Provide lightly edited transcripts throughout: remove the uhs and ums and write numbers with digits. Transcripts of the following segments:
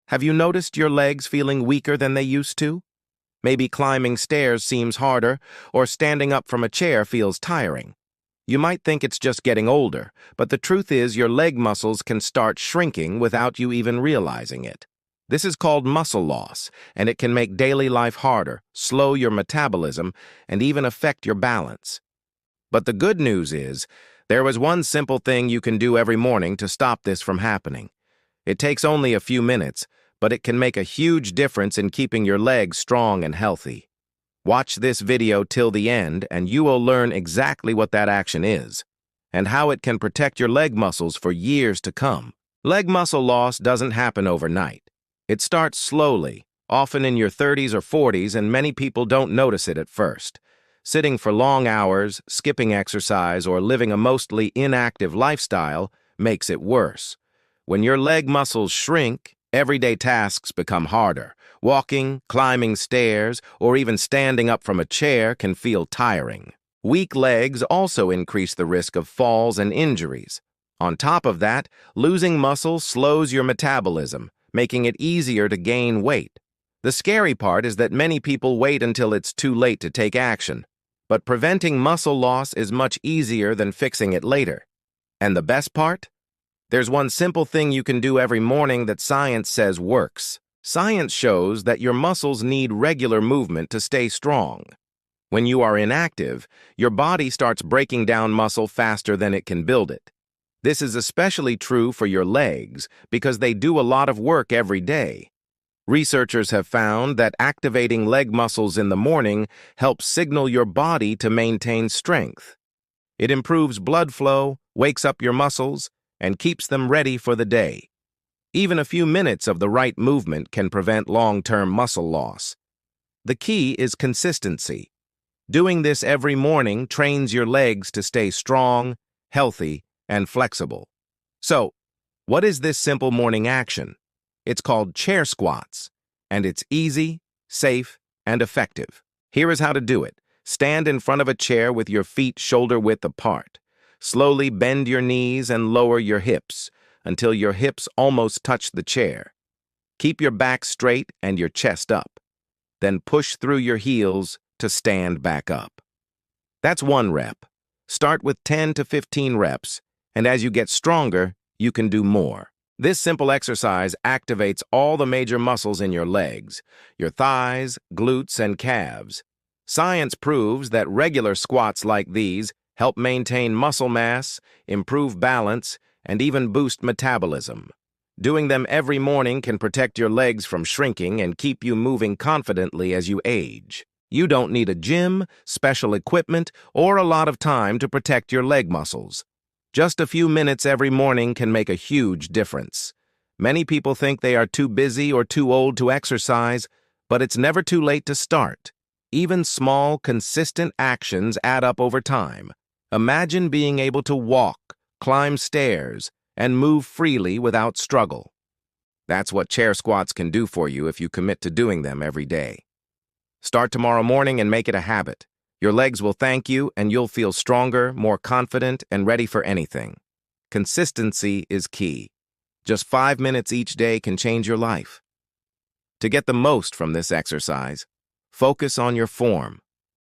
Have you noticed your legs feeling weaker than they used to? Maybe climbing stairs seems harder, or standing up from a chair feels tiring. You might think it's just getting older, but the truth is your leg muscles can start shrinking without you even realizing it. This is called muscle loss, and it can make daily life harder, slow your metabolism, and even affect your balance. But the good news is, there is one simple thing you can do every morning to stop this from happening. It takes only a few minutes, but it can make a huge difference in keeping your legs strong and healthy. Watch this video till the end, and you will learn exactly what that action is, and how it can protect your leg muscles for years to come. Leg muscle loss doesn't happen overnight. It starts slowly, often in your 30s or 40s, and many people don't notice it at first. Sitting for long hours, skipping exercise, or living a mostly inactive lifestyle makes it worse. When your leg muscles shrink, everyday tasks become harder. Walking, climbing stairs, or even standing up from a chair can feel tiring. Weak legs also increase the risk of falls and injuries. On top of that, losing muscle slows your metabolism, making it easier to gain weight. The scary part is that many people wait until it's too late to take action. But preventing muscle loss is much easier than fixing it later. And the best part? There's one simple thing you can do every morning that science says works. Science shows that your muscles need regular movement to stay strong. When you are inactive, your body starts breaking down muscle faster than it can build it. This is especially true for your legs because they do a lot of work every day. Researchers have found that activating leg muscles in the morning helps signal your body to maintain strength. It improves blood flow, wakes up your muscles, and keeps them ready for the day. Even a few minutes of the right movement can prevent long-term muscle loss. The key is consistency. Doing this every morning trains your legs to stay strong, healthy, and flexible. So, what is this simple morning action? It's called chair squats, and it's easy, safe, and effective. Here is how to do it. Stand in front of a chair with your feet shoulder-width apart. Slowly bend your knees and lower your hips until your hips almost touch the chair. Keep your back straight and your chest up. Then push through your heels to stand back up. That's one rep. Start with 10 to 15 reps, and as you get stronger, you can do more. This simple exercise activates all the major muscles in your legs, your thighs, glutes, and calves. Science proves that regular squats like these help maintain muscle mass, improve balance, and even boost metabolism. Doing them every morning can protect your legs from shrinking and keep you moving confidently as you age. You don't need a gym, special equipment, or a lot of time to protect your leg muscles. Just a few minutes every morning can make a huge difference. Many people think they are too busy or too old to exercise, but it's never too late to start. Even small, consistent actions add up over time. Imagine being able to walk, climb stairs, and move freely without struggle. That's what chair squats can do for you if you commit to doing them every day. Start tomorrow morning and make it a habit. Your legs will thank you, and you'll feel stronger, more confident, and ready for anything. Consistency is key. Just 5 minutes each day can change your life. To get the most from this exercise, focus on your form.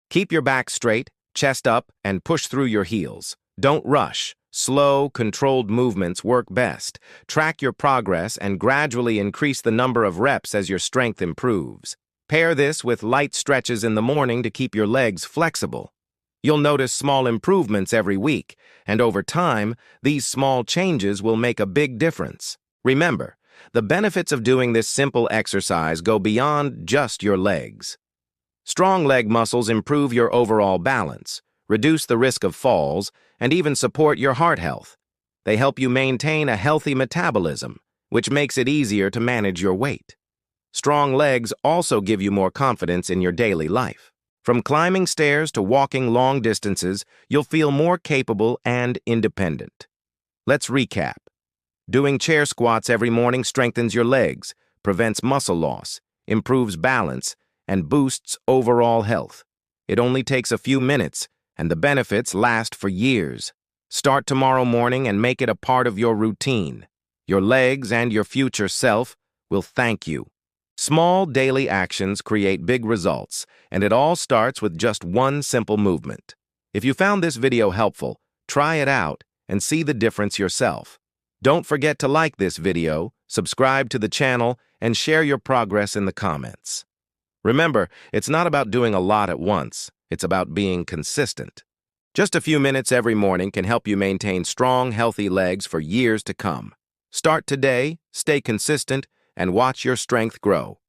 Keep your back straight, chest up, and push through your heels. Don't rush. Slow, controlled movements work best. Track your progress and gradually increase the number of reps as your strength improves. Pair this with light stretches in the morning to keep your legs flexible. You'll notice small improvements every week, and over time, these small changes will make a big difference. Remember, the benefits of doing this simple exercise go beyond just your legs. Strong leg muscles improve your overall balance, reduce the risk of falls, and even support your heart health. They help you maintain a healthy metabolism, which makes it easier to manage your weight. Strong legs also give you more confidence in your daily life. From climbing stairs to walking long distances, you'll feel more capable and independent. Let's recap. Doing chair squats every morning strengthens your legs, prevents muscle loss, improves balance, and boosts overall health. It only takes a few minutes, and the benefits last for years. Start tomorrow morning and make it a part of your routine. Your legs and your future self will thank you. Small daily actions create big results, and it all starts with just one simple movement. If you found this video helpful, try it out and see the difference yourself. Don't forget to like this video, subscribe to the channel, and share your progress in the comments. Remember, it's not about doing a lot at once. It's about being consistent. Just a few minutes every morning can help you maintain strong, healthy legs for years to come. Start today, stay consistent, and watch your strength grow.